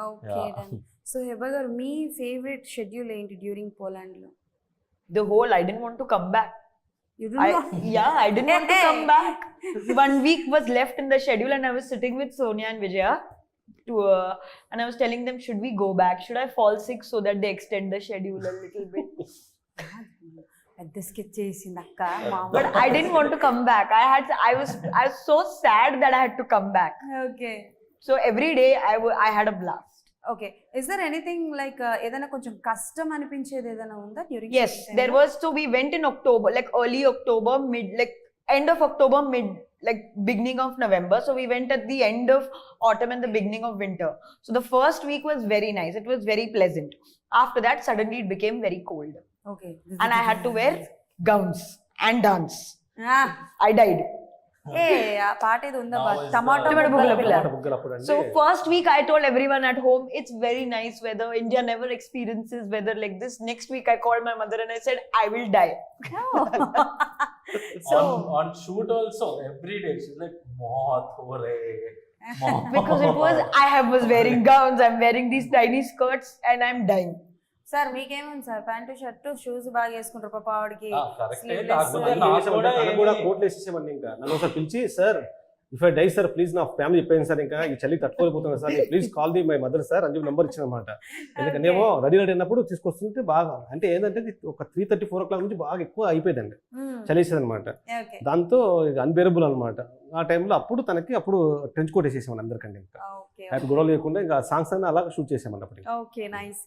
Okay done. So Heba గారు మీ favourite schedule ఏంటి during Poland లో? The whole I didn't want to come back. You do not. I didn't want to come back. 1 week was left in the schedule, and I was sitting with Sonia and Vijaya, and I was telling them, should we go back? Should I fall sick so that they extend the schedule a little bit? పెద్ద sketch చేసింది అక్క. But I didn't want to come back. I was so sad that I had to come back. Okay So every day I had a blast. Okay. Is there anything like ఏదైనా కొంచెం కష్టం అనిపించేది ఏదైనా ఉందా during? Yes, there was. So we went in October, like early October, end of October, like beginning of November. So we went at the end of autumn and the beginning of winter. So the first week was very nice. It was very pleasant. After that, suddenly it became very cold. Okay. And I had to wear gowns and dance. I died. ఏ ఆ పాట ఏదో ఉందా? Now is tomato the- బుగ్గల పిల్ల. బుగ్గలు అప్పుడు అంటే So first week I told everyone at home, it's very nice weather. India never experiences weather like this. Next week I called my mother and I said, I will die. So on shoot also every day she's like moth ho rahe Because it was, was wearing gowns, I'm wearing these tiny skirts and I'm dying. Sir మీకేముంది sir? Pant shirt shoes బాగా వేసుకుంటారు పాప ఆవిడకి. కరెక్టే Sleeveless. కాకపోతే ఏం నాకు చేసామంటే కూడా తనకు కూడా కోట్లు వేసేసామండి. ఇంకా నన్ను ఒకసారి పిలిచి, sir if I die sir please నా ఫ్యామిలీ చెప్పాను సార్, ఇంకా ఈ చలి తట్టుకోలేకపోతున్నాను sir, please call the my mother sir అని చెప్పి నెంబర్ ఇచ్చిన అనమాట. ఎందుకంటే ఏమో రెడీ అయినప్పుడు తీసుకొస్తుంటే బాగా అంటే ఏంటంటే ఒక 3:30, 4 o'clock నుంచి బాగా ఎక్కువ అయిపోయిందండి, చలేసేది అనమాట. ఓకే. దాంతో అన్బేరబుల్ అనమాట. ఆ టైంలో అప్పుడు ట్రెంచ్ కోట్ వేసేసామండి అందరికండి. ఇంకా ఓకే. హ్యాపీ గొడవ లేకుండా ఇంకా సాంగ్స్ అన్నీ అలా షూట్ చేసామండి అప్పుడు. Okay nice.